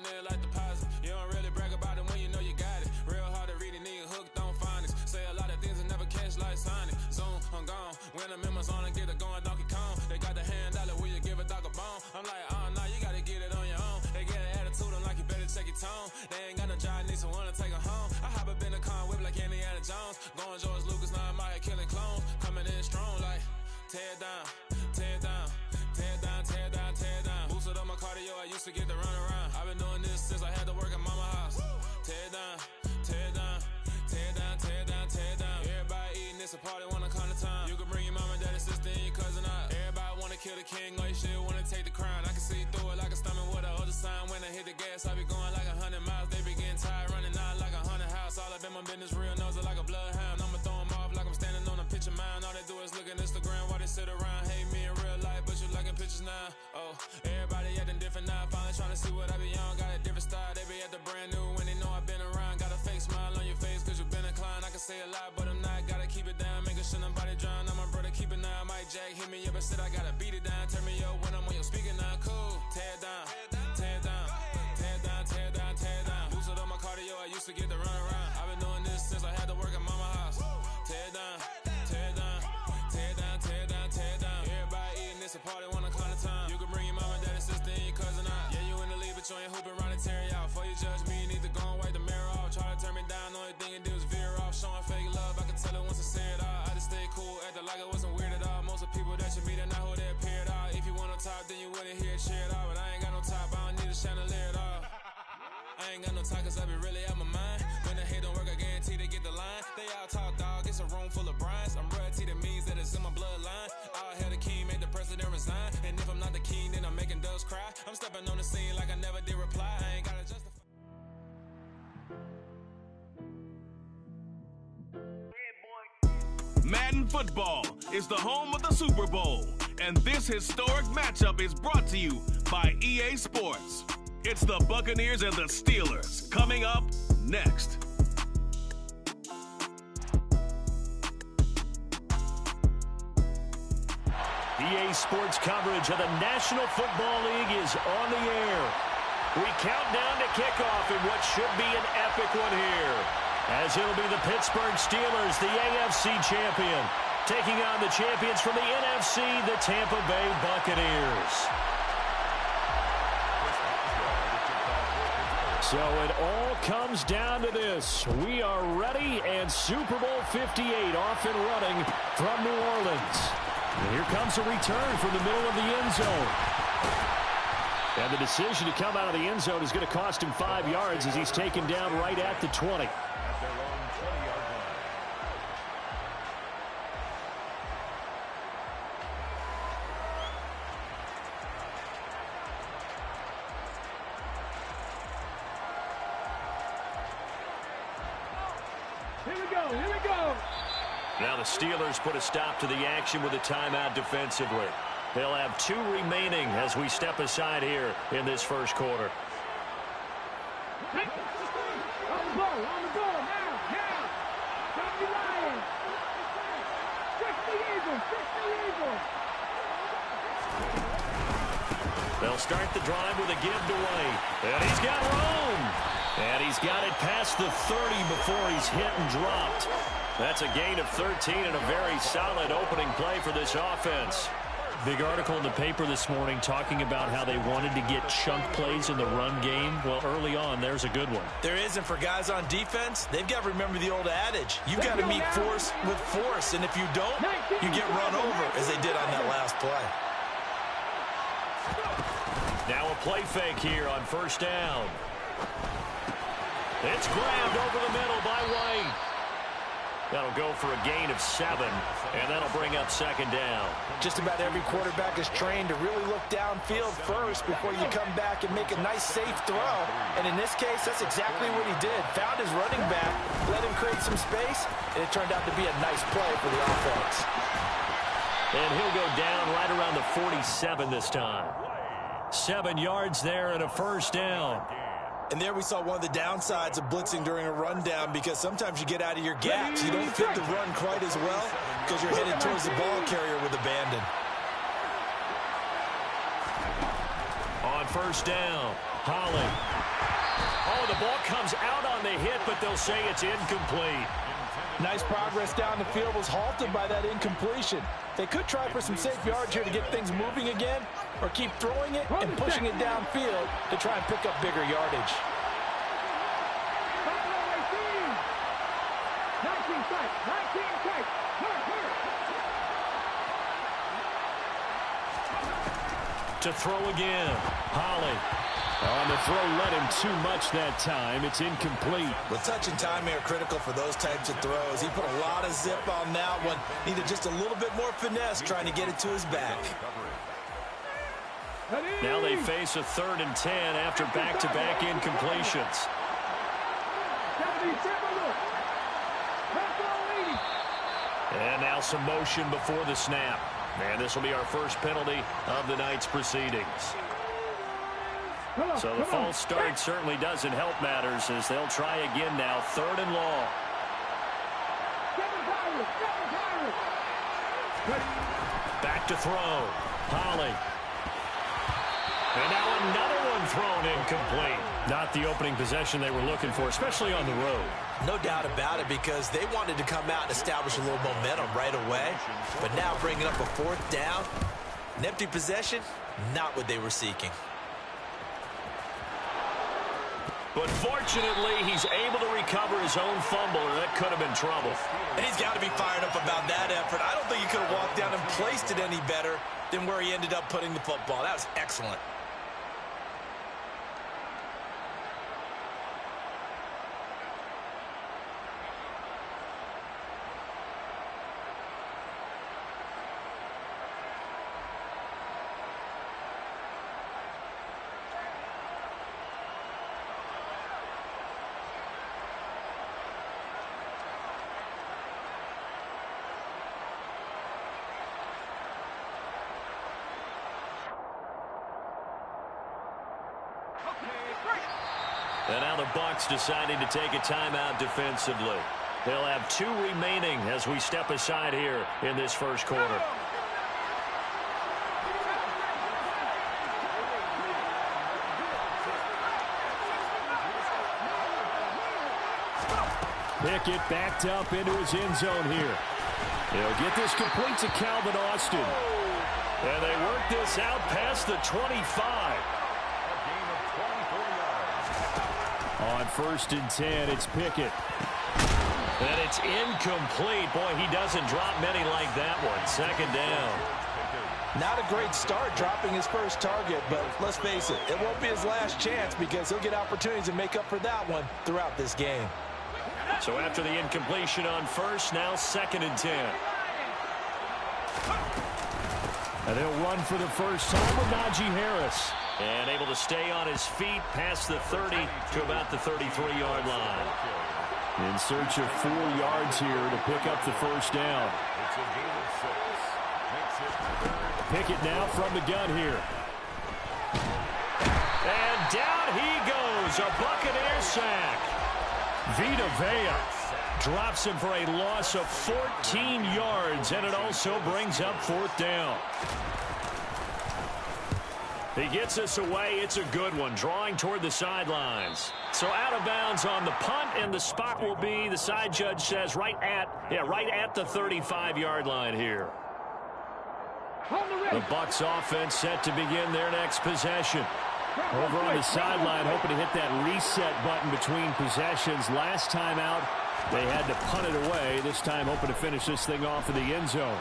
doing it like deposit. You don't really brag about it when you know you got it. Real hard to read a nigga hooked on phonics. Say a lot of things and never catch like Sonic. Zoom, I'm gone. When the members on and get it going Donkey Kong. They got the hand dollar, will you give a dog a bone? I'm like, oh no, you gotta get it on your own. They get an attitude, I'm like, you better check your tone. They ain't got no job, need someone to take her home. I hop up in the car, whip like Indiana Jones. Going George Lucas, now I'm out here killing clones. Coming in strong like, tear down, tear down, tear down, tear down, tear down. Boosted up my cardio, I used to get to run around. I've been doing this since I had to work at mama house. Tear down, tear down, tear down, tear down, tear down. Everybody eating this a party, wanna come to time. You can bring your mama, daddy, sister, and your cousin out. Everybody wanna kill the king, or you shit wanna take the crown. I can see through it like a stomach with a other sign. When I hit the gas, I be going like 100 miles. They be getting tired, running out like 100 house. All up in my business, real nose it like a bloodhound. I'ma throw them off like I'm standing on a picture mound. All they do is look at Instagram while they sit around. Hate me in real life, but you liking pictures now. Oh, everybody acting different now. Finally trying to see what I be on. Got a different style, they be at the brand new when they know I've been around. Got a fake smile on your face cause you been inclined. I can say a lot, but I'm not. Gotta keep it down, making sure nobody drown. I'm my brother, keep it now. Mike Jack hit me up and said I gotta beat it down. Turn me up when I'm on your speaker now. Cool, tear down, tear down, tear down, tear down, tear down. Boosted up my cardio, I used to get to run around. I've been doing this since I had to work at mama house. Tear down, tear down, tear down, tear down, tear down. Everybody eating this a party, wanna come to time. You can bring your mama, daddy, sister, and your cousin out. Yeah, you in the league, but you ain't hooping around and tear you out. Before you judge me, you need to go and wipe the mirror off. Try to turn me down, only thing you do is veer off. Showing fake love, I can tell it once I say it all. I just stay cool, acting like it wasn't weird at all. Most of the people that you meet are not who they appear at all. If you want on top, then you wouldn't hear it cheer at all. But I ain't got no top, I don't need a chandelier at all. I ain't got no time cause I be really out my mind. When the hate don't work, I guarantee they get the line. They all talk dog, it's a room full of Bryans. I'm royalty, that means that it's in my bloodline. All hell the king, make the president resign. And if I'm not the king, then I'm making doves cry. I'm stepping on the scene like I never did reply. I ain't gotta justify. Madden Football is the home of the Super Bowl, and this historic matchup is brought to you by EA Sports. It's the Buccaneers and the Steelers coming up next. EA Sports coverage of the National Football League is on the air. We count down to kickoff in what should be an epic one here, as it'll be the Pittsburgh Steelers, the AFC champion, taking on the champions from the NFC, the Tampa Bay Buccaneers. So it all comes down to this. We are ready, and Super Bowl 58 off and running from New Orleans. And here comes a return from the middle of the end zone. And the decision to come out of the end zone is going to cost him 5 yards as he's taken down right at the 20. Now the Steelers put a stop to the action with a timeout defensively. They'll have 2 remaining as we step aside here in this first quarter. On the ball now. Stop the Lions. Fix the Eagles. They'll start the drive with a give to White. And he's got room. And he's got it past the 30 before he's hit and dropped. That's a gain of 13 and a very solid opening play for this offense. Big article in the paper this morning talking about how they wanted to get chunk plays in the run game. Well, early on, there's a good one. There is, and for guys on defense, they've got to remember the old adage. You've got to meet force with force, and if you don't, you get run over, as they did on that last play. Now a play fake here on first down. It's grabbed over the middle by White. That'll go for a gain of 7, and that'll bring up second down. Just about every quarterback is trained to really look downfield first before you come back and make a nice, safe throw. And in this case, that's exactly what he did. Found his running back, let him create some space, and it turned out to be a nice play for the offense. And he'll go down right around the 47 this time. 7 yards there and a first down. And there we saw one of the downsides of blitzing during a rundown, because sometimes you get out of your gaps. You don't fit the run quite as well because you're headed towards the ball carrier with abandon. On first down, Holland. Oh, the ball comes out on the hit, but they'll say it's incomplete. Nice progress down the field was halted by that incompletion. They could try for some safe yards here to get things moving again, or keep throwing it and pushing it downfield to try and pick up bigger yardage. 19 tight. To throw again. Holly. On the throw, led him too much that time. It's incomplete. Well, touch and timing are critical for those types of throws. He put a lot of zip on that one. Needed just a little bit more finesse trying to get it to his back. Now they face a 3rd and 10 after back-to-back incompletions. And now some motion before the snap. And this will be our first penalty of the night's proceedings. So the false start certainly doesn't help matters as they'll try again now. 3rd and long. Back to throw. Holly. And now another one thrown incomplete. Not the opening possession they were looking for, especially on the road. No doubt about it, because they wanted to come out and establish a little momentum right away. But now bringing up a 4th down, an empty possession, not what they were seeking. But fortunately, he's able to recover his own fumble, or that could have been trouble. And he's got to be fired up about that effort. I don't think he could have walked down and placed it any better than where he ended up putting the football. That was excellent. And now the Bucs deciding to take a timeout defensively. They'll have 2 remaining as we step aside here in this first quarter. Pickett backed up into his end zone here. He'll get this complete to Calvin Austin. And they work this out past the 25. On 1st and 10, it's Pickett. And it's incomplete. Boy, he doesn't drop many like that one. 2nd down. Not a great start dropping his first target, but let's face it, it won't be his last chance because he'll get opportunities to make up for that one throughout this game. So after the incompletion on 1st, now 2nd and 10. And he'll run for the first time with Najee Harris. And able to stay on his feet past the 30 to about the 33-yard line. In search of 4 yards here to pick up the first down. Pickett now from the gun here. And down he goes. A Buccaneer sack. Vita Vea drops him for a loss of 14 yards, and it also brings up 4th down. He gets us away. It's a good one, drawing toward the sidelines. So out of bounds on the punt, and the spot will be, the side judge says, right at the 35-yard line here. The Bucs offense set to begin their next possession. Over on the sideline, hoping to hit that reset button between possessions. Last time out, they had to punt it away. This time, hoping to finish this thing off in the end zone.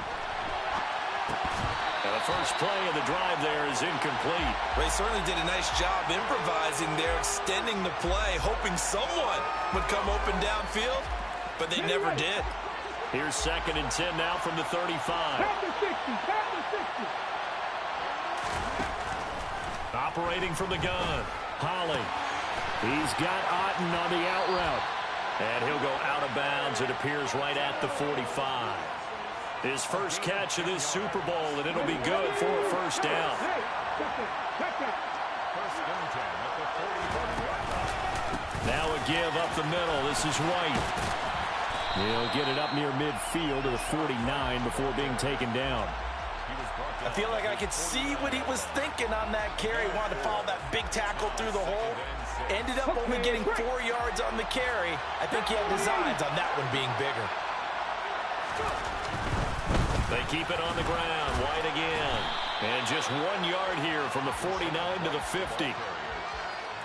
And the first play of the drive there is incomplete. They certainly did a nice job improvising there, extending the play, hoping someone would come open downfield, but they never did. Here's 2nd and 10 now from the 35. Operating from the gun. Holly. He's got Otten on the out route. And he'll go out of bounds. It appears right at the 45. His first catch of this Super Bowl, and it'll be good for a first down. Now a give up the middle. This is White. He'll get it up near midfield to the 49 before being taken down. I feel like I could see what he was thinking on that carry. He wanted to follow that big tackle through the hole. Ended up only getting 4 yards on the carry. I think he had designs on that one being bigger. They keep it on the ground. White again. And just 1 yard here from the 49 to the 50.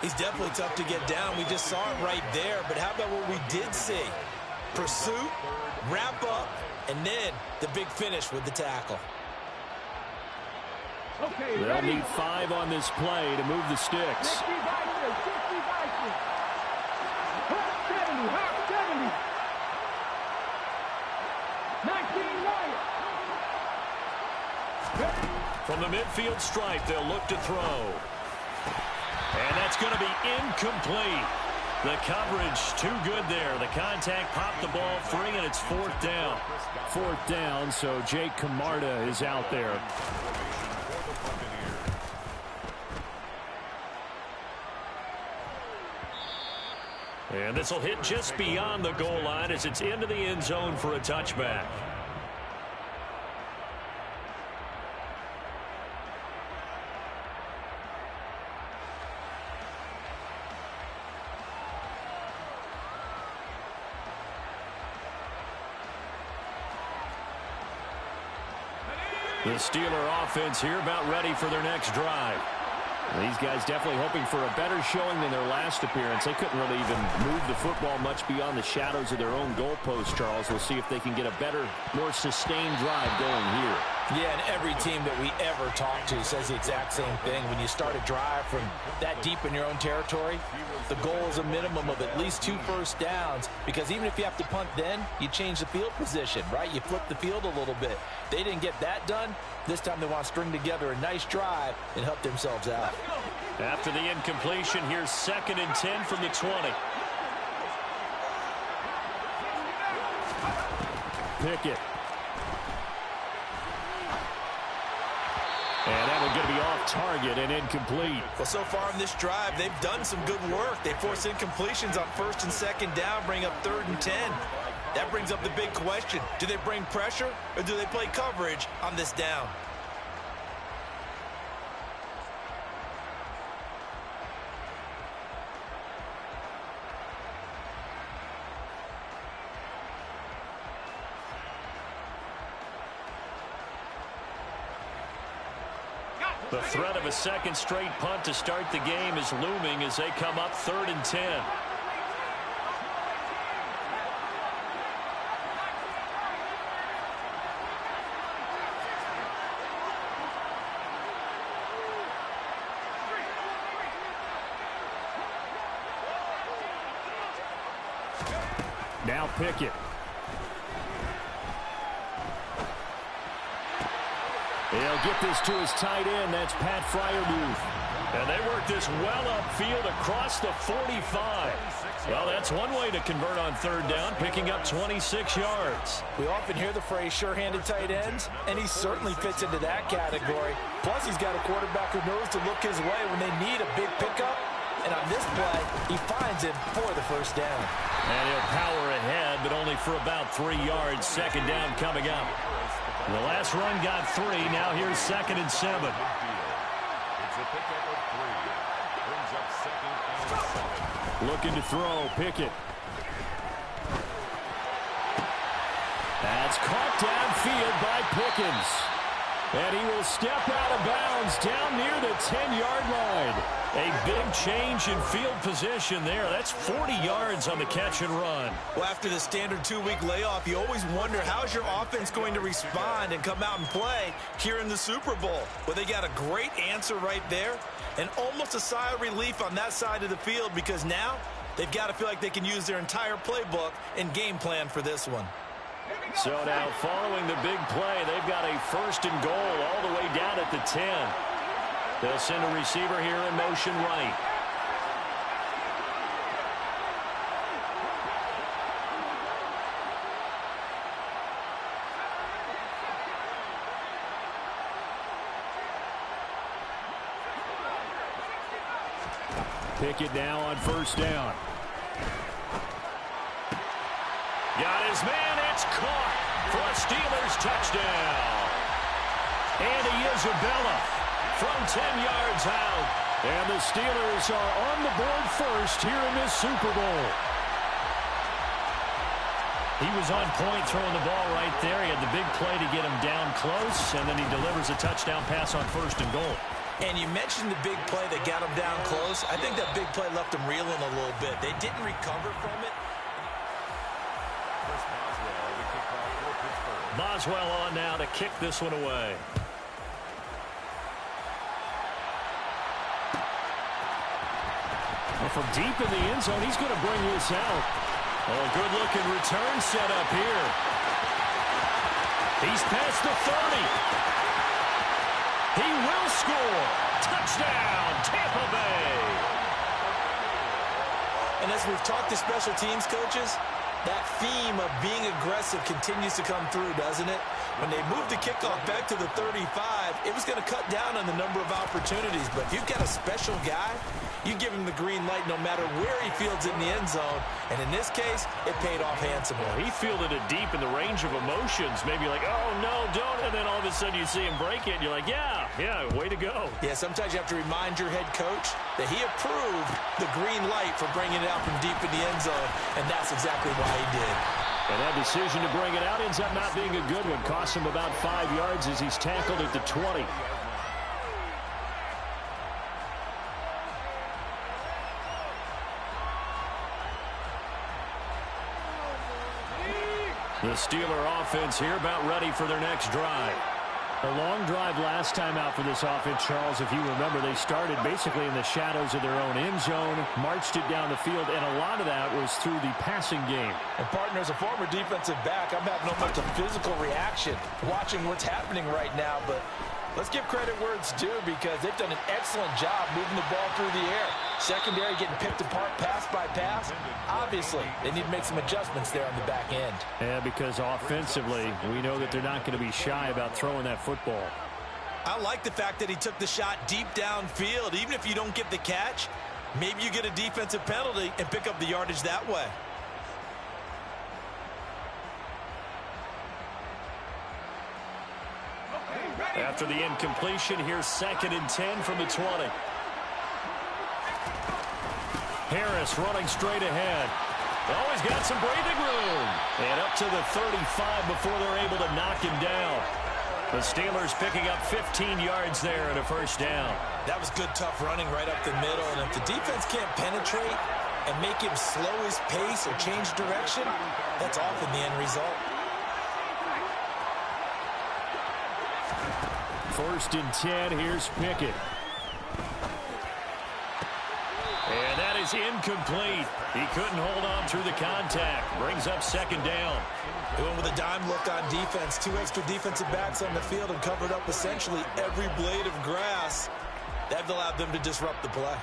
He's definitely tough to get down. We just saw it right there. But how about what we did see? Pursuit, wrap up, and then the big finish with the tackle. Okay, They'll need 5 on this play to move the sticks. 60 Vikings, 60 Vikings. 70, 70. 19 Lions. From the midfield stripe, they'll look to throw. And that's going to be incomplete. The coverage too good there. The contact popped the ball free, and it's 4th down. 4th down, so Jake Camarda is out there. And this will hit just beyond the goal line as it's into the end zone for a touchback. The Steeler offense here about ready for their next drive. These guys definitely hoping for a better showing than their last appearance. They couldn't really even move the football much beyond the shadows of their own goalpost, Charles. We'll see if they can get a better, more sustained drive going here. Yeah, and every team that we ever talk to says the exact same thing. When you start a drive from that deep in your own territory, the goal is a minimum of at least 2 first downs, because even if you have to punt then, you change the field position, right? You flip the field a little bit. They didn't get that done. This time they want to string together a nice drive and help themselves out. After the incompletion, here's 2nd and 10 from the 20. Pickett. And that one's going to be off target and incomplete. Well, so far in this drive, they've done some good work. They force incompletions on 1st and 2nd down, bring up 3rd and 10. That brings up the big question. Do they bring pressure or do they play coverage on this down? The threat of a 2nd straight punt to start the game is looming as they come up 3rd and 10. Now Pickett. He'll get this to his tight end. That's Pat Fryermuth. And they work this well upfield across the 45. Well, that's one way to convert on 3rd down, picking up 26 yards. We often hear the phrase sure-handed tight ends, and he certainly fits into that category. Plus, he's got a quarterback who knows to look his way when they need a big pickup. And on this play, he finds it for the 1st down. And he'll power ahead, but only for about 3 yards. 2nd down coming up. The last run got 3. Now here's 2nd and 7. Looking to throw. Pickett. That's caught downfield by Pickens. And he will step out of bounds down near the 10-yard line. A big change in field position there. That's 40 yards on the catch and run. Well, after the standard 2-week layoff, you always wonder how's your offense going to respond and come out and play here in the Super Bowl. Well, they got a great answer right there and almost a sigh of relief on that side of the field, because now they've got to feel like they can use their entire playbook and game plan for this one. So now following the big play, they've got a 1st and goal all the way down at the 10. They'll send a receiver here in motion right. Pickett now on 1st down. Got his man. It's caught for a Steelers touchdown. Andy Isabella from 10 yards out. And the Steelers are on the board first here in this Super Bowl. He was on point throwing the ball right there. He had the big play to get him down close, and then he delivers a touchdown pass on 1st and goal. And you mentioned the big play that got him down close. I think that big play left him reeling a little bit. They didn't recover from it. Boswell on now to kick this one away. Well, from deep in the end zone, he's going to bring this out. Oh, good-looking return set up here. He's past the 30. He will score. Touchdown, Tampa Bay. And as we've talked to special teams coaches, that theme of being aggressive continues to come through, doesn't it? When they moved the kickoff back to the 35, it was going to cut down on the number of opportunities. But if you've got a special guy, you give him the green light no matter where he fields it in the end zone. And in this case, it paid off handsomely. Well, he fielded it deep in the range of emotions. Maybe like, oh, no, don't. And then all of a sudden you see him break it, and you're like, yeah, way to go. Yeah, sometimes you have to remind your head coach that he approved the green light for bringing it out from deep in the end zone, and that's exactly why he did. And that decision to bring it out ends up not being a good one. Costs him about 5 yards as he's tackled at the 20. The Steeler offense here about ready for their next drive. A long drive last time out for this offense, Charles. If you remember, they started basically in the shadows of their own end zone, marched it down the field, and a lot of that was through the passing game. And partner, as a former defensive back, I'm having no much of physical reaction watching what's happening right now, but let's give credit where it's due because they've done an excellent job moving the ball through the air. Secondary getting picked apart pass by pass. Obviously, they need to make some adjustments there on the back end. Yeah, because offensively, we know that they're not going to be shy about throwing that football. I like the fact that he took the shot deep downfield. Even if you don't get the catch, maybe you get a defensive penalty and pick up the yardage that way. After the incompletion, here's 2nd and 10 from the 20. Harris running straight ahead. Oh, he's got some breathing room. And up to the 35 before they're able to knock him down. The Steelers picking up 15 yards there and a 1st down. That was good, tough running right up the middle. And if the defense can't penetrate and make him slow his pace or change direction, that's often the end result. 1st and 10, here's Pickett. And that is incomplete. He couldn't hold on through the contact. Brings up 2nd down. They went with a dime look on defense. 2 extra defensive backs on the field and covered up essentially every blade of grass. That allowed them to disrupt the play.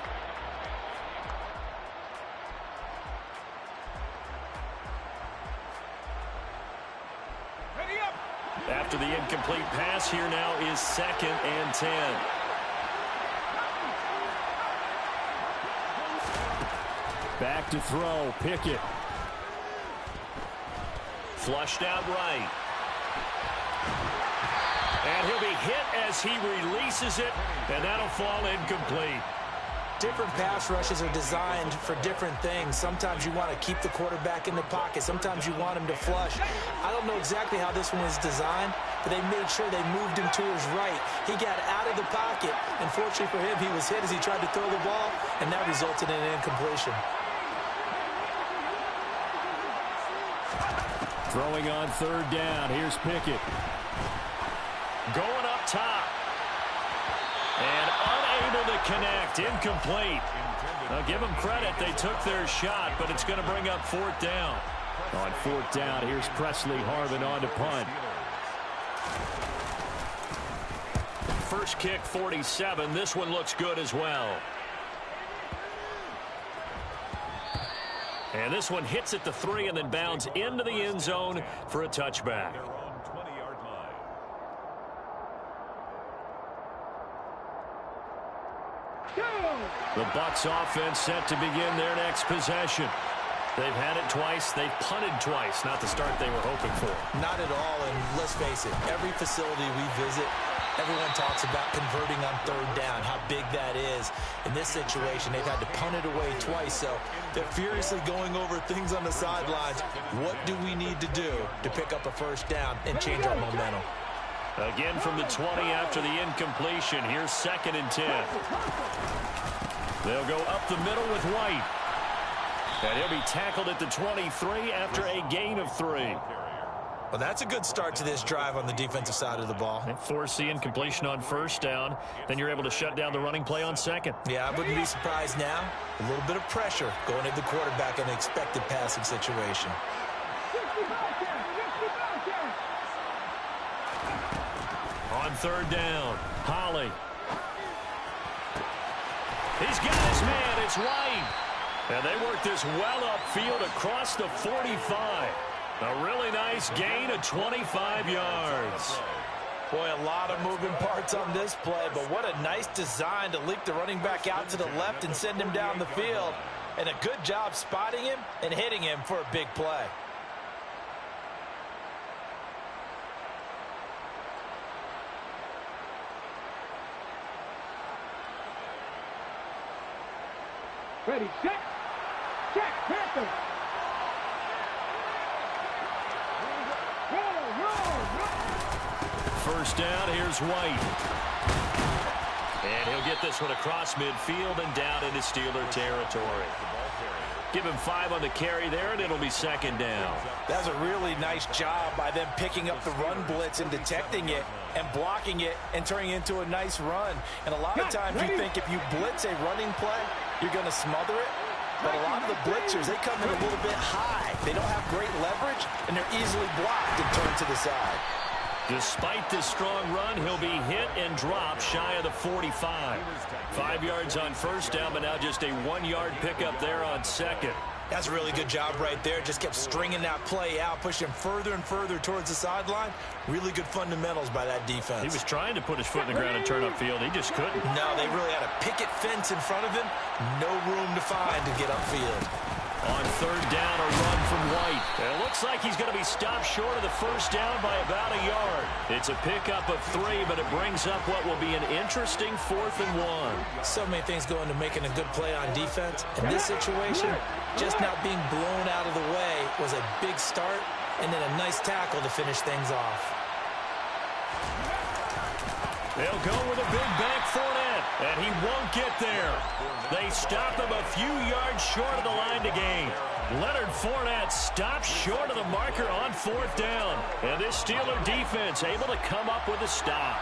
After the incomplete pass, here now is 2nd and 10. Back to throw, Pickett. Flushed out right. And he'll be hit as he releases it, and that'll fall incomplete. Different pass rushes are designed for different things. Sometimes you want to keep the quarterback in the pocket. Sometimes you want him to flush. I don't know exactly how this one was designed, but they made sure they moved him to his right. He got out of the pocket. Unfortunately for him, he was hit as he tried to throw the ball, and that resulted in an incompletion. Throwing on 3rd down. Here's Pickett. Going up top. And unable to connect. Incomplete. Now give them credit. They took their shot, but it's going to bring up 4th down. On 4th down, here's Presley Harvin on to punt. First kick, 47. This one looks good as well. And this one hits at the 3 and then bounds into the end zone for a touchback. The Bucs offense set to begin their next possession. They've had it twice. They've punted twice. Not the start they were hoping for. Not at all, and let's face it, every facility we visit, Everyone talks about converting on third down, how big that is. In this situation, they've had to punt it away twice, so they're furiously going over things on the sidelines. What do we need to do to pick up a first down and change our momentum? Again from the 20 after the incompletion. Here's 2nd and 10. They'll go up the middle with White. And he'll be tackled at the 23 after a gain of 3. Well, that's a good start to this drive on the defensive side of the ball. Force the incompletion on first down. Then you're able to shut down the running play on second. Yeah, I wouldn't be surprised now. A little bit of pressure going at the quarterback in an expected passing situation. On third down, Holly. He's got his man. It's White. And they work this well upfield across the 45. A really nice gain of 25 yards. Boy, a lot of moving parts on this play, but what a nice design to leak the running back out to the left and send him down the field. And a good job spotting him and hitting him for a big play. Ready, set, check, Panther. First down, here's White. And he'll get this one across midfield and down into Steeler territory. Give him 5 on the carry there, and it'll be 2nd down. That's a really nice job by them picking up the run blitz and detecting it and blocking it and turning it into a nice run. And a lot of times you think if you blitz a running play, you're going to smother it. But a lot of the blitzers, they come in a little bit high. They don't have great leverage, and they're easily blocked and turned to the side. Despite this strong run, he'll be hit and dropped shy of the 45. 5 yards on first down, but now just a 1-yard pickup there on second. That's a really good job right there. Just kept stringing that play out, pushing him further and further towards the sideline. Really good fundamentals by that defense. He was trying to put his foot in the ground and turn upfield. He just couldn't. No, they really had a picket fence in front of him. No room to find to get upfield. On third down, a run from White. And it looks like he's going to be stopped short of the first down by about a yard. It's a pickup of 3, but it brings up what will be an interesting 4th and 1. So many things go into making a good play on defense. In this situation, just not being blown out of the way was a big start, and then a nice tackle to finish things off. They'll go with a big back Fournette, and he won't get there. They stop him a few yards short of the line to gain. Leonard Fournette stopped short of the marker on 4th down. And this Steeler defense able to come up with a stop.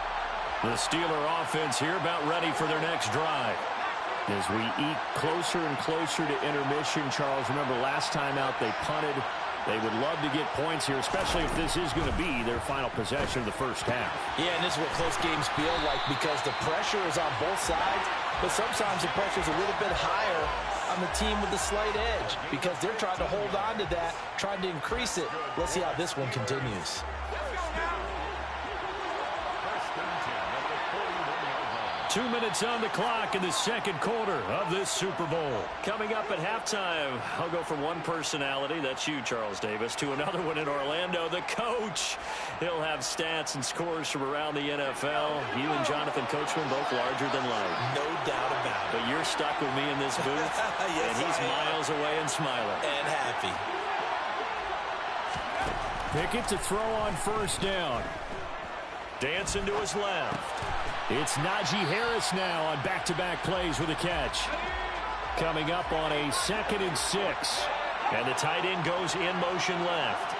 The Steeler offense here about ready for their next drive. As we eke closer and closer to intermission, Charles, remember last time out they punted. They would love to get points here, especially if this is going to be their final possession of the first half. Yeah, and this is what close games feel like because the pressure is on both sides, but sometimes the pressure is a little bit higher on the team with the slight edge because they're trying to hold on to that, trying to increase it. Let's see how this one continues. 2 minutes on the clock in the second quarter of this Super Bowl. Coming up at halftime, I'll go from one personality, that's you, Charles Davis, to another one in Orlando, the coach. He'll have stats and scores from around the NFL. You and Jonathan Coachman both larger than life. No doubt about it. But you're stuck with me in this booth, yes, and he's miles away and smiling. And happy. Pickett to throw on first down. Dancing to his left. It's Najee Harris now on back-to-back plays with a catch. Coming up on a 2nd and 6. And the tight end goes in motion left.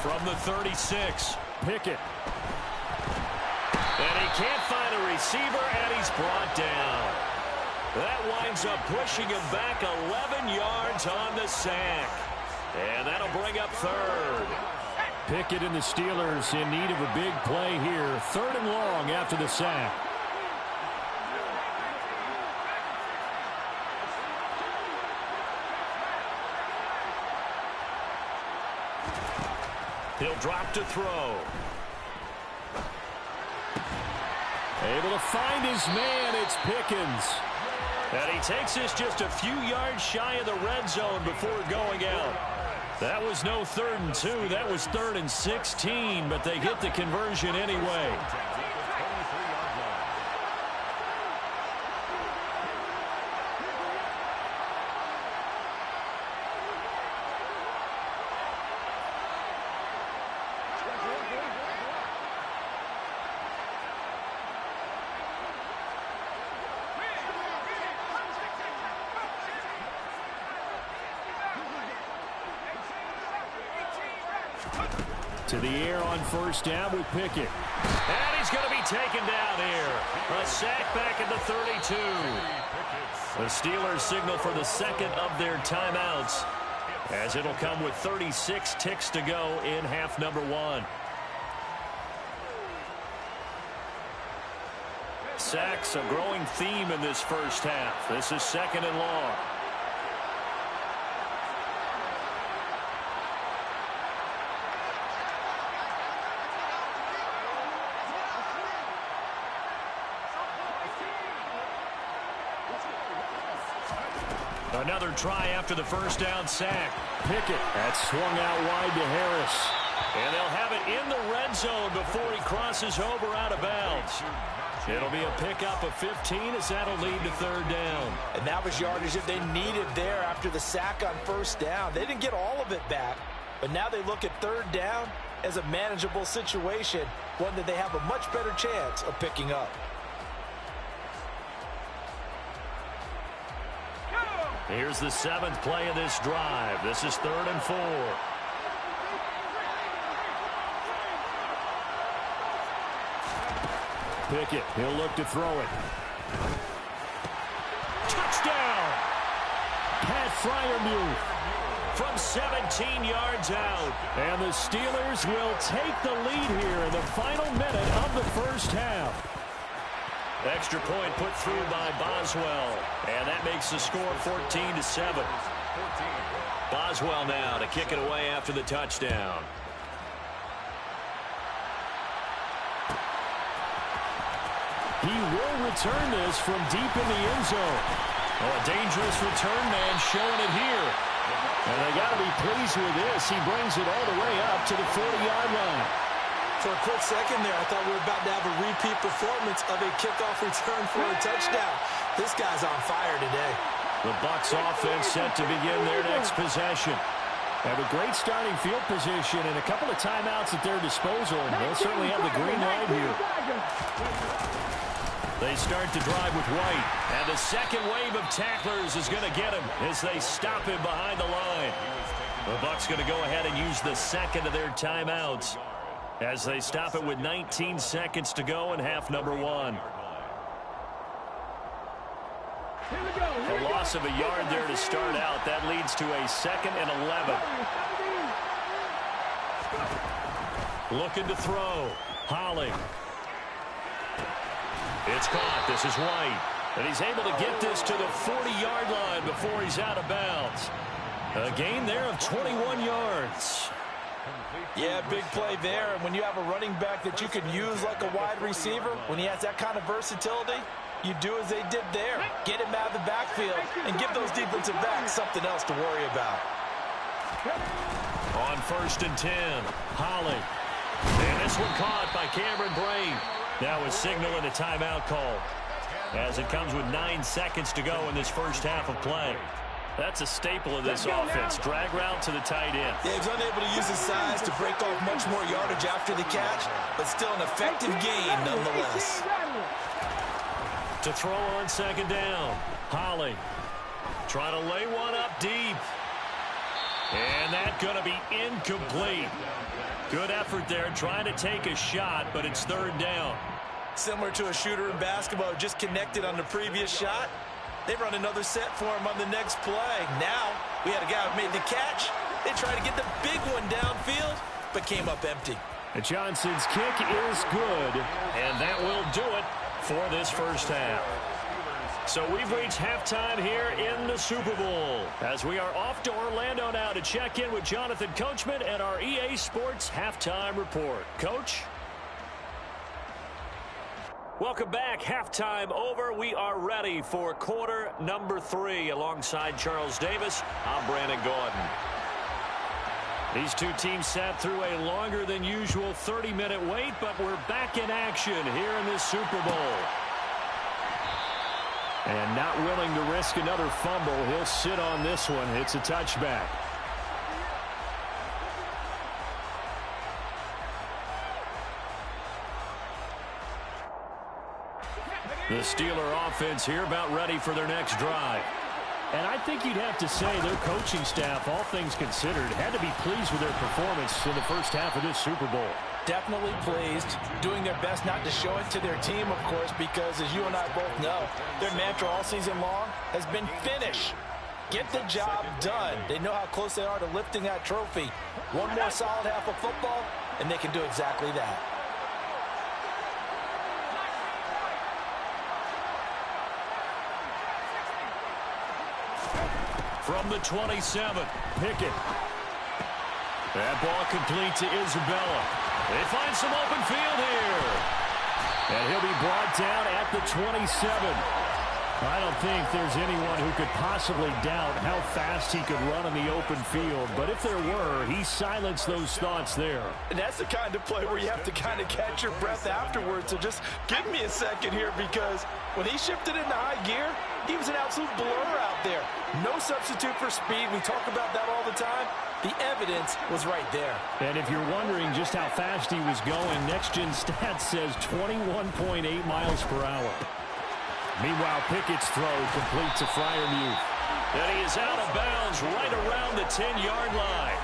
From the 36, Pickett. And he can't find a receiver, and he's brought down. That winds up pushing him back 11 yards on the sack. And that'll bring up 3rd. Pickett and the Steelers in need of a big play here. 3rd and long after the sack. He'll drop to throw. Able to find his man. It's Pickens. And he takes this just a few yards shy of the red zone before going out. That was no 3rd and 2. That was 3rd and 16, but they get the conversion anyway. To the air on 1st down with Pickett. And he's going to be taken down here. A sack back at the 32. The Steelers signal for the 2nd of their timeouts, as it'll come with 36 ticks to go in half number 1. Sacks a growing theme in this first half. This is 2nd and long. Another try after the 1st down sack. Pickett, that's swung out wide to Harris. And they'll have it in the red zone before he crosses over out of bounds. It'll be a pickup of 15 as that'll lead to 3rd down. And that was yardage that they needed there after the sack on 1st down. They didn't get all of it back, but now they look at 3rd down as a manageable situation, one that they have a much better chance of picking up. Here's the 7th play of this drive. This is 3rd and 4. Pickett, he'll look to throw it. Touchdown! Pat Freiermuth from 17 yards out. And the Steelers will take the lead here in the final minute of the first half. Extra point put through by Boswell. And that makes the score 14-7. Boswell now to kick it away after the touchdown. He will return this from deep in the end zone. Oh, a dangerous return man showing it here. And they got to be pleased with this. He brings it all the way up to the 40-yard line. For a quick second there, I thought we were about to have a repeat performance of a kickoff return for a touchdown. This guy's on fire today. The Bucs offense set to begin their next possession. Have a great starting field position and a couple of timeouts at their disposal. They'll certainly have the green light here. They start to drive with White. And the second wave of tacklers is going to get him as they stop him behind the line. The Bucs going to go ahead and use the 2nd of their timeouts as they stop it with 19 seconds to go in half number 1. A loss of a yard there to start out. That leads to a 2nd and 11. Looking to throw. Holly. It's caught. This is White. And he's able to get this to the 40-yard line before he's out of bounds. A gain there of 21 yards. Yeah, big play there. And when you have a running back that you can use like a wide receiver, when he has that kind of versatility, you do as they did there. Get him out of the backfield and give those defensive backs something else to worry about. On 1st and 10, Holly. And this one caught by Cameron Brain. Now a signal and a timeout call as it comes with 9 seconds to go in this first half of play. That's a staple of this offense. Drag route to the tight end. Yeah, he's unable to use his size to break off much more yardage after the catch, but still an effective gain nonetheless. To throw on 2nd down, Holly trying to lay one up deep. And that's going to be incomplete. Good effort there trying to take a shot, but it's 3rd down. Similar to a shooter in basketball, just connected on the previous shot. They run another set for him on the next play. Now, we had a guy who made the catch. They tried to get the big one downfield, but came up empty. And Johnson's kick is good, and that will do it for this first half. So we've reached halftime here in the Super Bowl as we are off to Orlando now to check in with Jonathan Coachman and our EA Sports Halftime Report. Coach? Welcome back. Halftime over. We are ready for quarter number 3. Alongside Charles Davis, I'm Brandon Gordon. These two teams sat through a longer than usual 30-minute wait, but we're back in action here in this Super Bowl. And not willing to risk another fumble, he'll sit on this one. It's a touchback. The Steeler offense here about ready for their next drive. And I think you'd have to say their coaching staff, all things considered, had to be pleased with their performance in the first half of this Super Bowl. Definitely pleased, doing their best not to show it to their team, of course, because as you and I both know, their mantra all season long has been finish. Get the job done. They know how close they are to lifting that trophy. One more solid half of football, and they can do exactly that. From the 27, Pickett. That ball complete to Isabella. They find some open field here. And he'll be brought down at the 27. I don't think there's anyone who could possibly doubt how fast he could run in the open field. But if there were, he silenced those thoughts there. And that's the kind of play where you have to kind of catch your breath afterwards. So just give me a second here, because when he shifted into high gear, he was an absolute blur out there. No substitute for speed. We talk about that all the time. The evidence was right there. And if you're wondering just how fast he was going, Next Gen Stats says 21.8 miles per hour. Meanwhile, Pickett's throw complete to Freiermuth. And he is out of bounds right around the 10-yard line.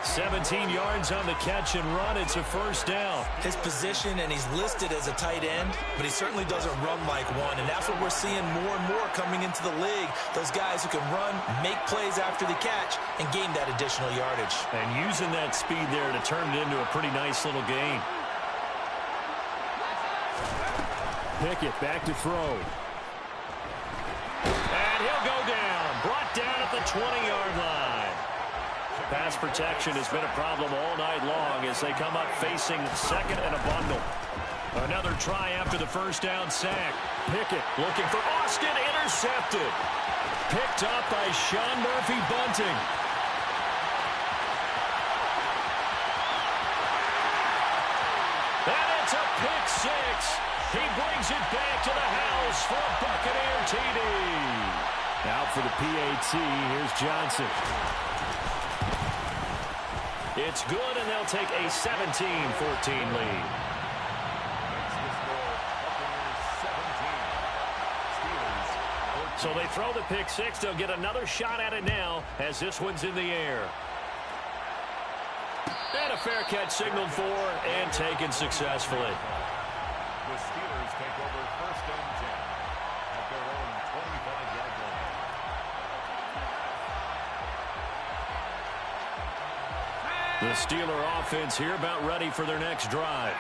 17 yards on the catch and run. It's a first down. His position, and he's listed as a tight end, but he certainly doesn't run like one. And that's what we're seeing more and more coming into the league. Those guys who can run, make plays after the catch, and gain that additional yardage. And using that speed there to turn it into a pretty nice little gain. Pickett back to throw. And he'll go down. Brought down at the 20-yard line. Pass protection has been a problem all night long as they come up facing second and a bundle. Another try after the first down sack. Pickett looking for Austin, intercepted. Picked up by Sean Murphy-Bunting. And it's a pick six. He brings it back to the house for a Buccaneer TD. Out for the PAT, here's Johnson. It's good, and they'll take a 17-14 lead. So they throw the pick six. They'll get another shot at it now as this one's in the air. And a fair catch signaled for and taken successfully. The Steelers take over first and 10 at their own 25-yard line. The Steeler offense here about ready for their next drive.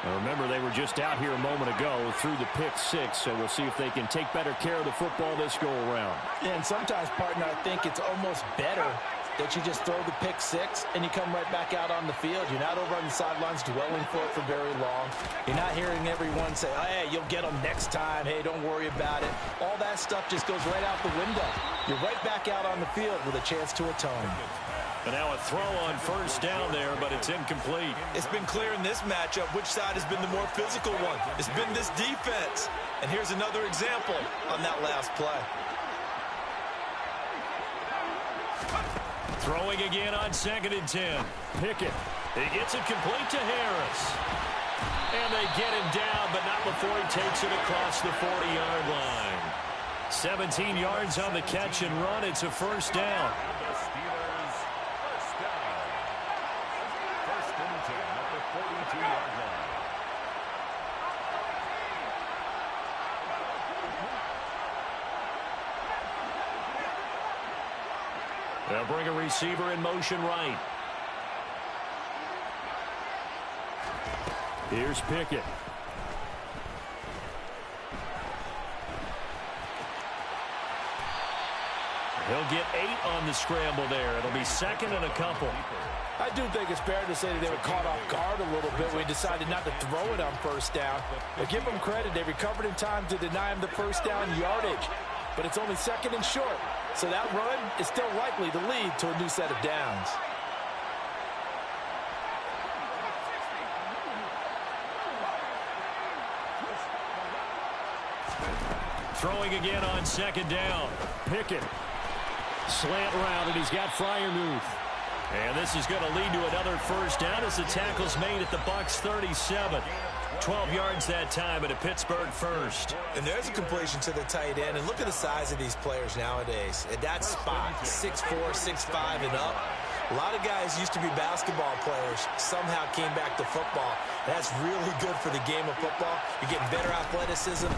Now remember, they were just out here a moment ago through the pick six, so we'll see if they can take better care of the football this go-around. Yeah, and sometimes, partner, I think it's almost better that you just throw the pick six and you come right back out on the field. You're not over on the sidelines dwelling for it for very long. You're not hearing everyone say, hey, you'll get them next time. Hey, don't worry about it. All that stuff just goes right out the window. You're right back out on the field with a chance to atone. And now a throw on first down there, but it's incomplete. It's been clear in this matchup which side has been the more physical one. It's been this defense. And here's another example on that last play. Throwing again on 2nd and 10. Pickett. He gets it complete to Harris. And they get him down, but not before he takes it across the 40-yard line. 17 yards on the catch and run. It's a first down. The Steelers first down. First and 10 at the 42-yard line. They'll bring a receiver in motion right. Here's Pickett. He'll get 8 on the scramble there. It'll be second and a couple. I do think it's fair to say that they were caught off guard a little bit when he decided not to throw it on first down. But give them credit. They recovered in time to deny him the first down yardage. But it's only second and short. So that run is still likely to lead to a new set of downs. Throwing again on second down. Pickett. Slant route, and he's got Freiermuth. And this is going to lead to another first down as the tackle's made at the Bucs 37. 12 yards that time at a Pittsburgh first. And there's a completion to the tight end. And look at the size of these players nowadays. At that spot, 6'4", 6'5", and up. A lot of guys used to be basketball players, somehow came back to football. That's really good for the game of football. You're getting better athleticism,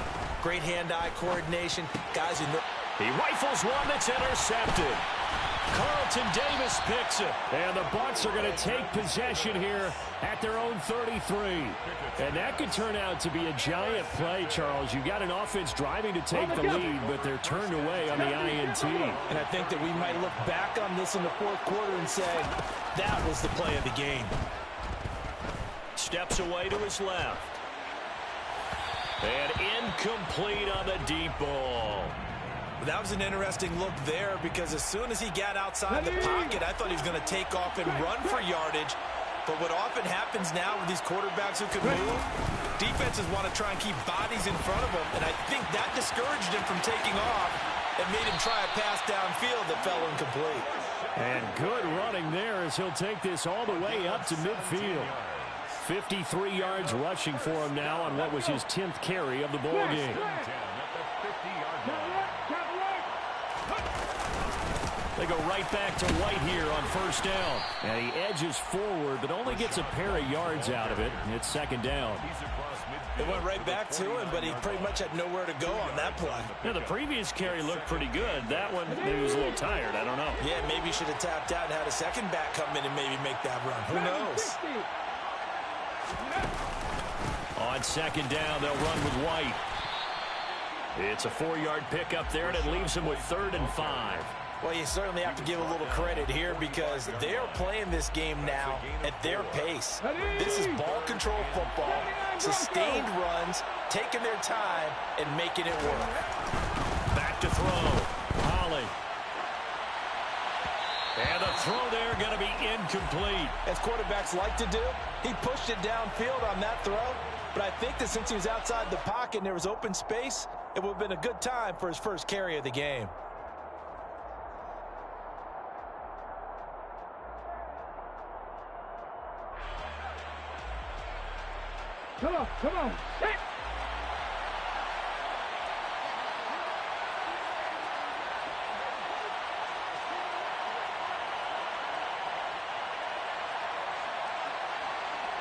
great hand-eye coordination. Guys who know. He rifles one that's intercepted. Carlton Davis picks it. And the Bucs are going to take possession here at their own 33. And that could turn out to be a giant play, Charles. You've got an offense driving to take the lead, but they're turned away on the INT. And I think that we might look back on this in the fourth quarter and say, that was the play of the game. Steps away to his left. And incomplete on the deep ball. That was an interesting look there because as soon as he got outside the pocket, I thought he was going to take off and run for yardage. But what often happens now with these quarterbacks who can move, defenses want to try and keep bodies in front of them. And I think that discouraged him from taking off and made him try a pass downfield that fell incomplete. And good running there as he'll take this all the way up to midfield. 53 yards rushing for him now on what was his 10th carry of the ball game. They go right back to White here on first down. And he edges forward, but only gets a pair of yards out of it. It's second down. It went right back to him, but he pretty much had nowhere to go on that play. Yeah, the previous carry looked pretty good. That one, maybe was a little tired. I don't know. Yeah, maybe he should have tapped out and had a second back come in and maybe make that run. Who knows? On second down, they'll run with White. It's a 4-yard pickup there, and it leaves him with 3rd and 5. Well, you certainly have to give a little credit here because they're playing this game now at their pace. This is ball control football, sustained runs, taking their time, and making it work. Back to throw. Holly. And the throw there going to be incomplete. As quarterbacks like to do, he pushed it downfield on that throw. But I think that since he was outside the pocket and there was open space, it would have been a good time for his first carry of the game. Come on, come on. Hit.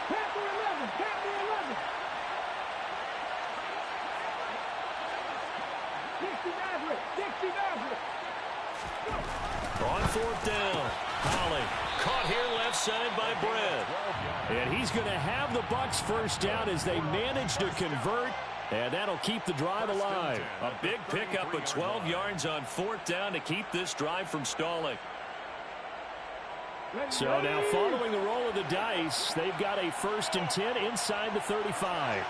Tap to 11, tap to 11. 60 Maverick, 60 Maverick. On fourth down, Holly caught here left side by Brett. And he's going to have the Bucs first down as they manage to convert, and that'll keep the drive alive. A big pickup of 12 yards on fourth down to keep this drive from stalling. So now following the roll of the dice, they've got a 1st and 10 inside the 35.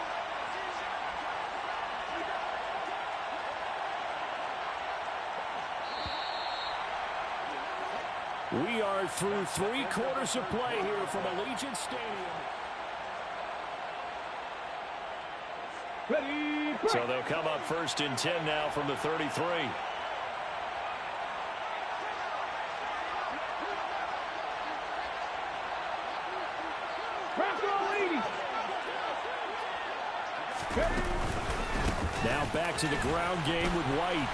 We are through 3 quarters of play here from Allegiant Stadium. Ready, So they'll come up 1st and 10 now from the 33. Now back to the ground game with White.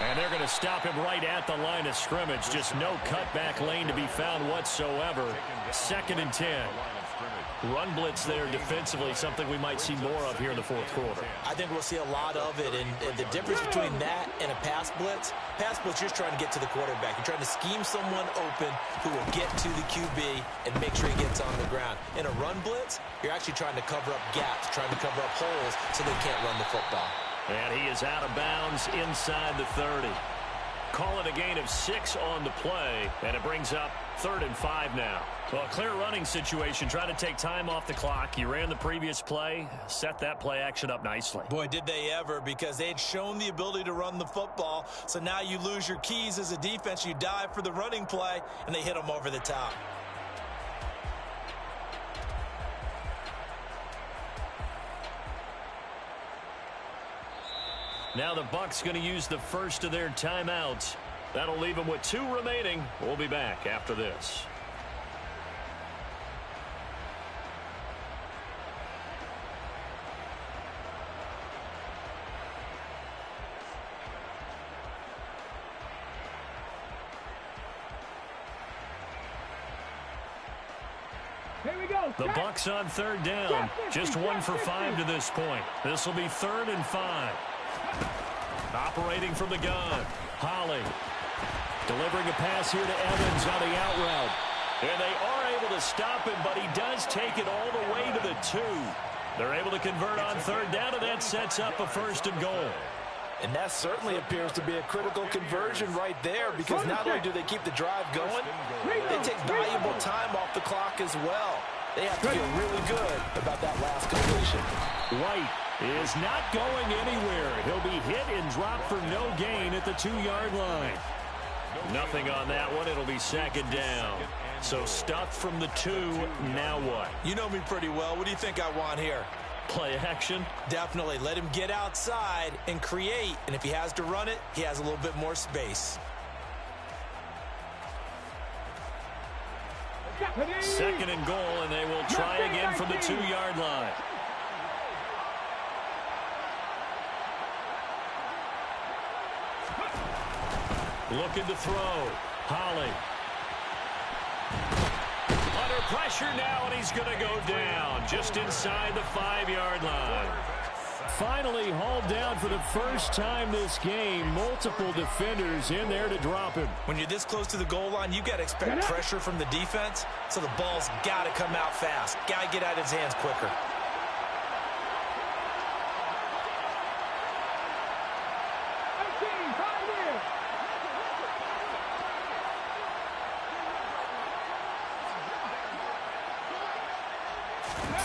And they're going to stop him right at the line of scrimmage. Just no cutback lane to be found whatsoever. 2nd and 10. Run blitz there defensively, something we might see more of here in the fourth quarter. I think we'll see a lot of it, and the difference between that and a pass blitz, you're just trying to get to the quarterback. You're trying to scheme someone open who will get to the QB and make sure he gets on the ground. In a run blitz, you're actually trying to cover up gaps, trying to cover up holes so they can't run the football. And he is out of bounds inside the 30. Call it a gain of 6 on the play, and it brings up 3rd and 5 now. Well, a clear running situation, trying to take time off the clock. You ran the previous play, set that play action up nicely. Boy, did they ever, because they had shown the ability to run the football. So now you lose your keys as a defense. You dive for the running play, and they hit them over the top. Now the Bucs going to use the first of their timeouts. That'll leave them with 2 remaining. We'll be back after this. Here we go. The Bucs on 3rd down. Just 1 for 5 to this point. This will be 3rd and 5. Operating from the gun. Holly delivering a pass here to Evans on the out route. And they are able to stop him, but he does take it all the way to the 2. They're able to convert on 3rd down, and that sets up a 1st and goal. And that certainly appears to be a critical conversion right there, because not only do they keep the drive going, they take valuable time off the clock as well. They have to feel really good about that last completion. White is not going anywhere. He'll be hit and dropped for no gain at the 2-yard line. Nothing on that one. It'll be 2nd down. So stuffed from the 2. Now what? You know me pretty well. What do you think I want here? Play action? Definitely. Let him get outside and create. And if he has to run it, he has a little bit more space. 2nd and goal, and they will try again from the 2-yard line. Looking to throw. Holly. Under pressure now, and he's going to go down just inside the 5-yard line. Finally hauled down for the first time this game. Multiple defenders in there to drop him. When you're this close to the goal line, you got to expect pressure from the defense, so the ball's got to come out fast. Got to get out of his hands quicker.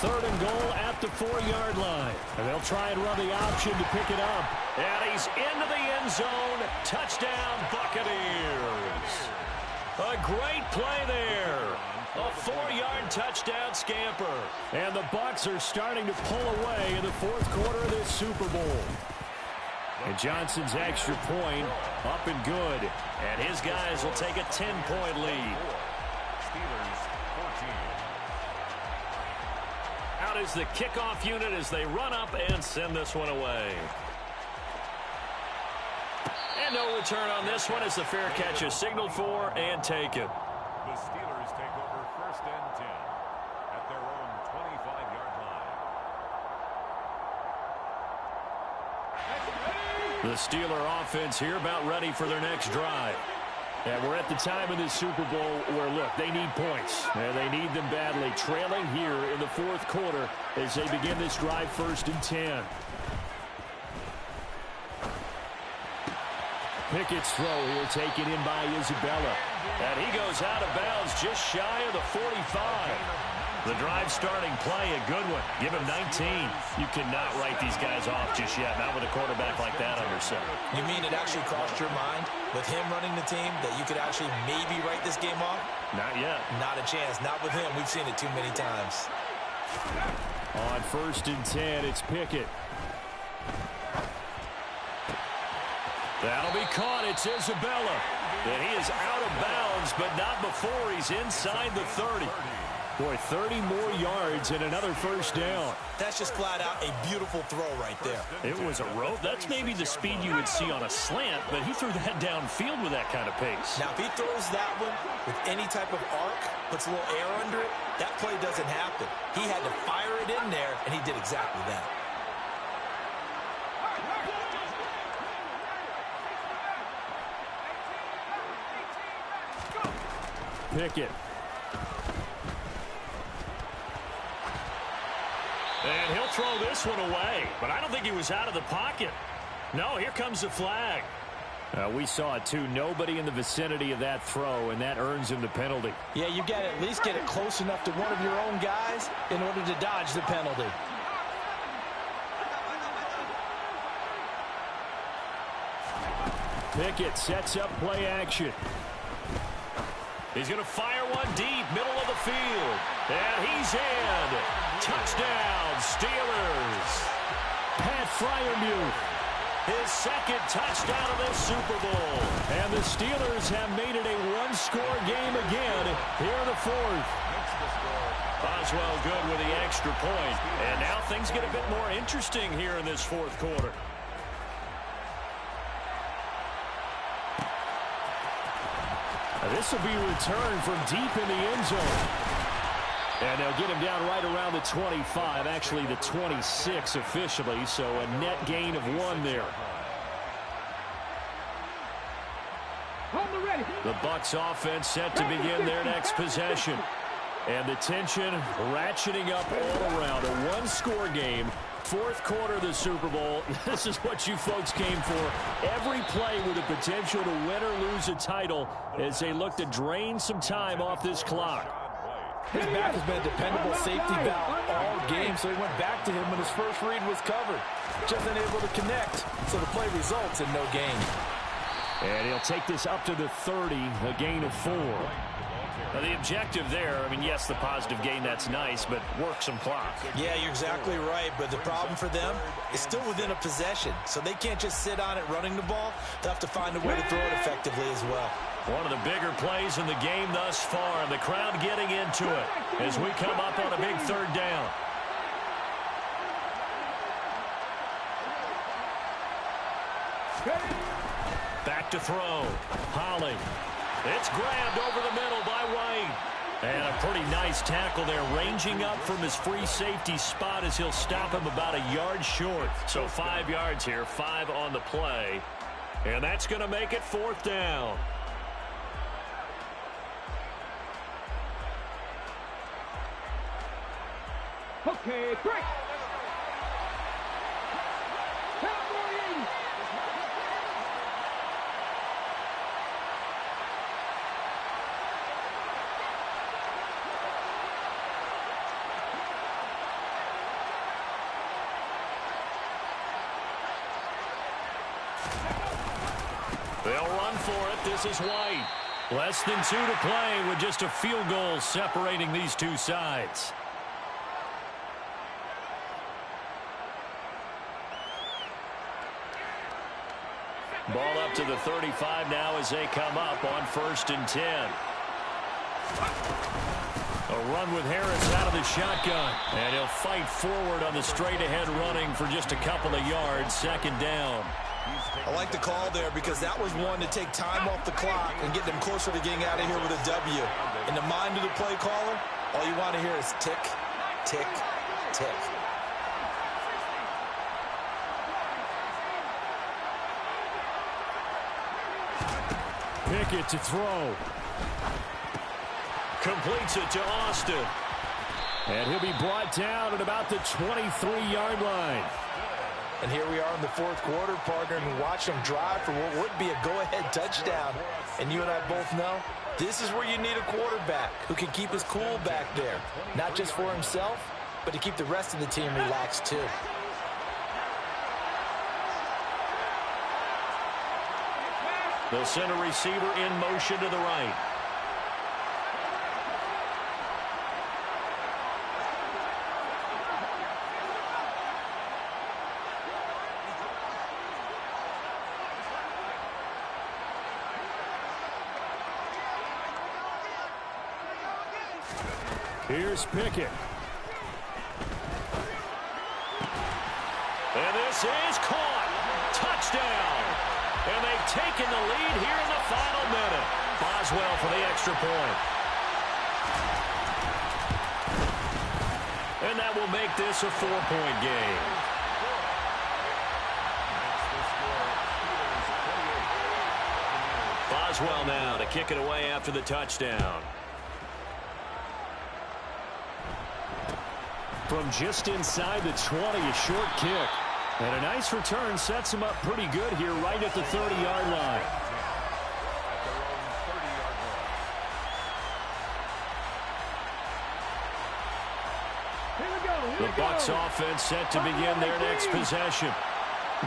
Third and goal at the 4-yard line. And they'll try and run the option to pick it up. And he's into the end zone. Touchdown, Buccaneers. A great play there. A 4-yard touchdown scamper. And the Bucs are starting to pull away in the 4th quarter of this Super Bowl. And Johnson's extra point up and good. And his guys will take a 10-point lead. Steelers 14. Out is the kickoff unit as they run up and send this one away. And no return on this one as the fair catch is signaled for and taken. The Steelers take over 1st and 10 at their own 25-yard line. The Steeler offense here about ready for their next drive. And we're at the time of this Super Bowl where, look, they need points. And they need them badly. Trailing here in the 4th quarter as they begin this drive 1st and 10. Pickett's throw here taken in by Isabella. And he goes out of bounds just shy of the 45. The drive starting play, a good one. Give him 19. You cannot write these guys off just yet, not with a quarterback like that under center. You mean it actually crossed your mind with him running the team that you could actually maybe write this game off? Not yet. Not a chance. Not with him. We've seen it too many times. On 1st and 10, it's Pickett. That'll be caught. It's Isabella. And he is out of bounds, but not before he's inside the 30. Boy, 30 more yards and another 1st down. That's just flat out a beautiful throw right there. It was a rope. That's maybe the speed you would see on a slant, but he threw that downfield with that kind of pace. Now, if he throws that one with any type of arc, puts a little air under it, that play doesn't happen. He had to fire it in there, and he did exactly that. Pickett. And he'll throw this one away, but I don't think he was out of the pocket. No, here comes the flag. We saw it too. Nobody in the vicinity of that throw, and that earns him the penalty. Yeah, you got to at least get it close enough to one of your own guys in order to dodge the penalty. Pickett sets up play action. He's going to fire one deep, middle of the field. And he's in. Touchdown, Steelers. Pat Freiermuth. his second touchdown of this Super Bowl. And the Steelers have made it a one-score game again here in the fourth. Boswell good with the extra point. And now things get a bit more interesting here in this fourth quarter. This will be returned from deep in the end zone. And they'll get him down right around the 25, actually the 26 officially, so a net gain of 1 there. The Bucs offense set to begin their next possession. And the tension ratcheting up all around. A one-score game. Fourth quarter of the Super Bowl. This is what you folks came for. Every play with the potential to win or lose a title as they look to drain some time off this clock. His back has been a dependable safety valve all game, so he went back to him when his first read was covered. Just unable to connect, so the play results in no gain. And he'll take this up to the 30, a gain of 4. Now the objective there, I mean, yes, the positive gain, that's nice, but work some clock. Yeah, you're exactly right, but the problem for them is still within a possession, so they can't just sit on it running the ball. They'll have to find a way to throw it effectively as well. One of the bigger plays in the game thus far, and the crowd getting into it as we come up on a big third down. Back to throw. Holly. It's grabbed over the middle by White. And a pretty nice tackle there, ranging up from his free safety spot as he'll stop him about a yard short. So 5 yards here, 5 on the play. And that's going to make it fourth down. Okay, break. They'll run for it. This is White. Less than 2 to play with just a field goal separating these two sides. Ball up to the 35 now as they come up on 1st and 10. A run with Harris out of the shotgun. And he'll fight forward on the straight-ahead running for just a couple of yards. 2nd down. I like the call there because that was one to take time off the clock and get them closer to getting out of here with a W. In the mind of the play caller, all you want to hear is tick, tick, tick. Pickett to throw. Completes it to Austin. And he'll be brought down at about the 23-yard line. And here we are in the fourth quarter, partner, and watch them drive for what would be a go-ahead touchdown. And you and I both know this is where you need a quarterback who can keep his cool back there. Not just for himself, but to keep the rest of the team relaxed too. They'll send a receiver in motion to the right. Here's Pickett. And this is caught. Touchdown. And they've taken the lead here in the final minute. Boswell for the extra point. And that will make this a 4-point game. Boswell now to kick it away after the touchdown. From just inside the 20, a short kick. And a nice return sets him up pretty good here right at the 30-yard line. The Bucs offense set to begin their next possession.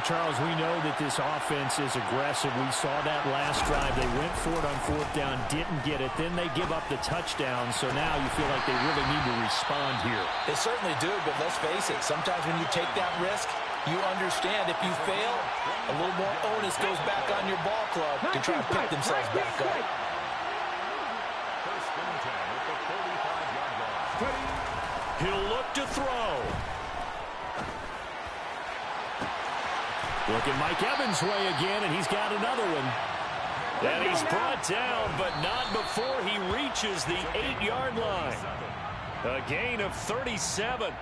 Charles, we know that this offense is aggressive. We saw that last drive. They went for it on 4th down, didn't get it. Then they give up the touchdown. So now you feel like they really need to respond here. They certainly do, but let's face it. Sometimes when you take that risk, You understand if you fail, a little more onus goes back on your ball club to try and pick themselves back up. First and 10 at the 45-yard line. He'll look to throw. Look at Mike Evans' way again, and he's got another one. And he's brought down, but not before he reaches the 8-yard line. A gain of 37.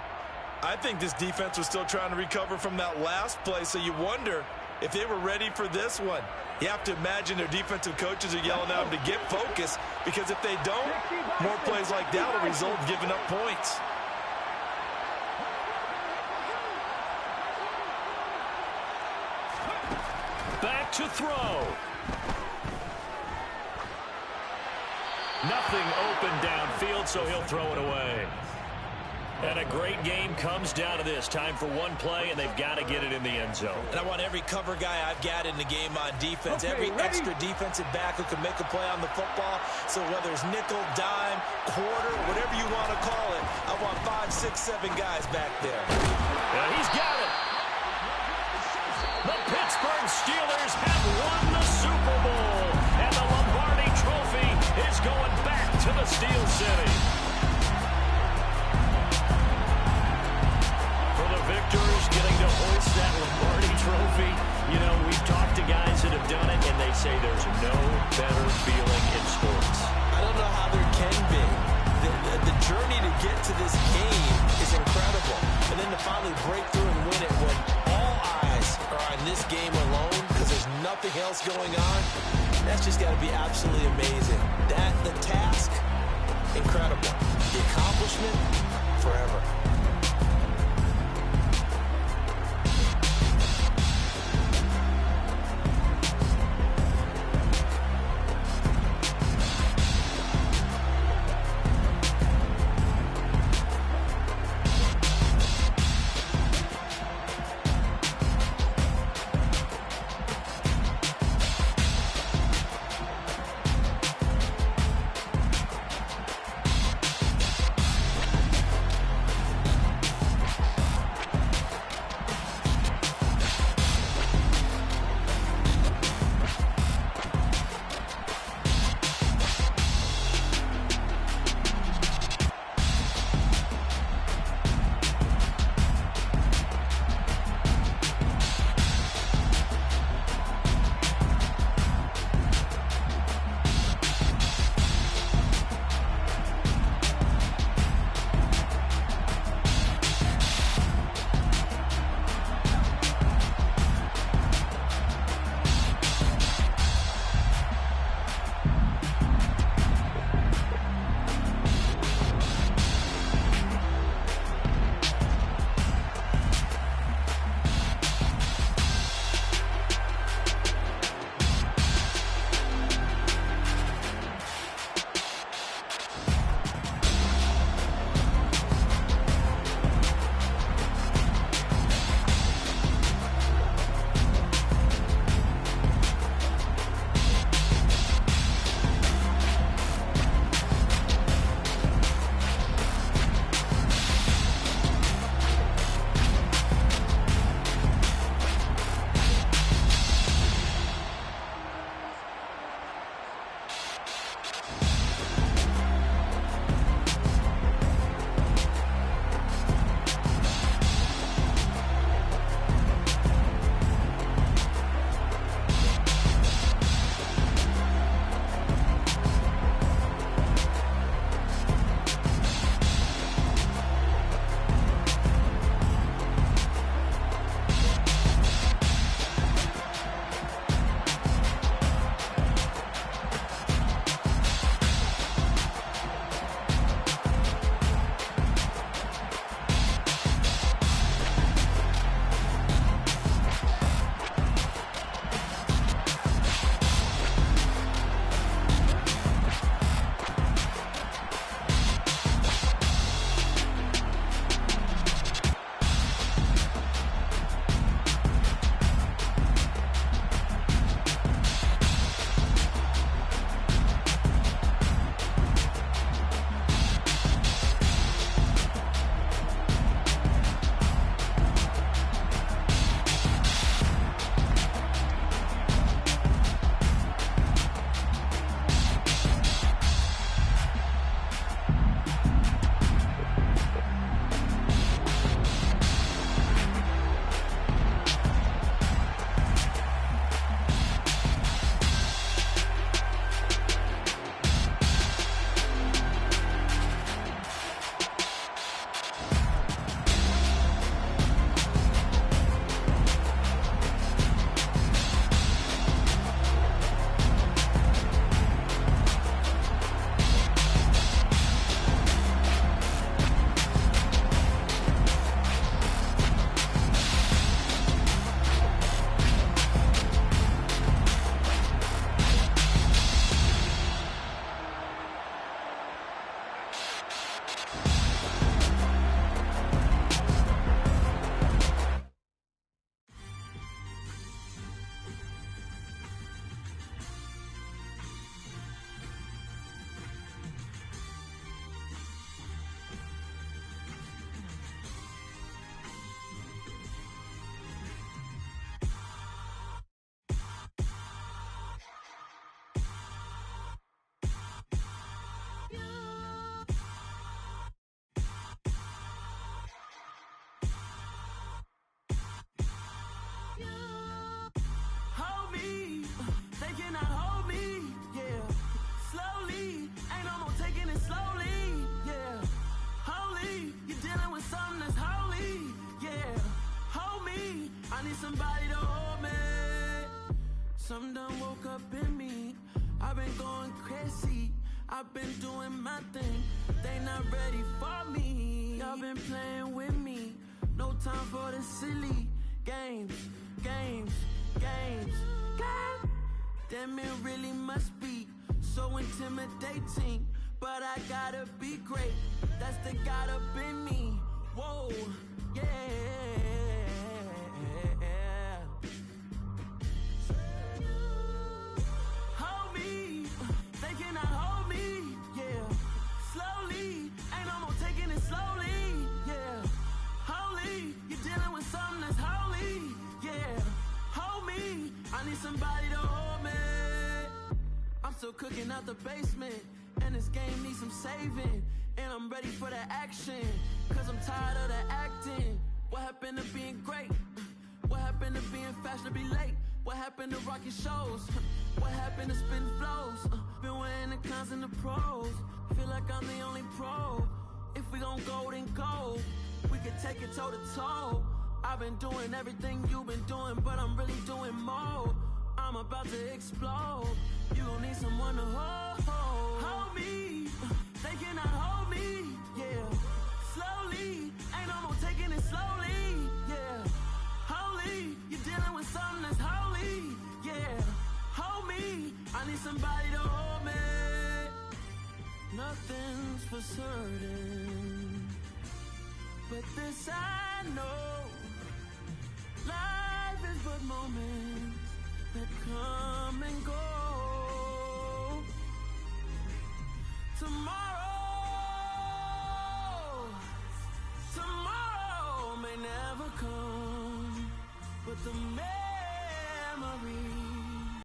I think this defense was still trying to recover from that last play, so you wonder if they were ready for this one. You have to imagine their defensive coaches are yelling at them to get focused, because if they don't, more plays like that will result in giving up points. Back to throw. Nothing open downfield, so he'll throw it away. And a great game comes down to this. Time for one play, and they've got to get it in the end zone. And I want every cover guy I've got in the game on defense, every extra defensive back who can make a play on the football. So whether it's nickel, dime, quarter, whatever you want to call it, I want 5, 6, 7 guys back there. And he's got it. The Pittsburgh Steelers have won the Super Bowl, and the Lombardi Trophy is going back to the Steel City. For the victors getting to hoist that Lombardi Trophy, you know, we've talked to guys that have done it, and they say there's no better feeling in sports. I don't know how there can be. The journey to get to this game is incredible. And then to finally break through and win it when all eyes are on this game alone because there's nothing else going on, that's just got to be absolutely amazing. The task, incredible. The accomplishment, forever. Slowly, you're dealing with something that's holy. Yeah, hold me. I need somebody to hold me. Something done woke up in me. I've been going crazy. I've been doing my thing. They not ready for me. Y'all been playing with me. No time for the silly games. Damn, it really must be so intimidating. But I gotta be great. That's the God up in me. Whoa, yeah. Hold me. They cannot hold me. Yeah. Slowly. Ain't no more taking it slowly. Yeah. Holy. You're dealing with something that's holy. Yeah. Hold me. I need somebody to hold me. I'm still cooking out the basement. And this game needs some saving. And I'm ready for the action. Cause I'm tired of the acting. What happened to being great? What happened to being fashionably late? What happened to rocking shows? What happened to spitting flows? Been weighing the cons and the pros. Feel like I'm the only pro. If we gon' go, then go. We can take it toe to toe. I've been doing everything you've been doing, but I'm really doing more. I'm about to explode. You gon' need someone to hold me. They cannot hold me. Yeah. Slowly. Ain't no more taking it slowly. Yeah. Holy. You're dealing with something that's holy. Yeah. Hold me. I need somebody to hold me. Nothing's for certain, but this I know. Life is but moments that come and go. Tomorrow may never come, but the memories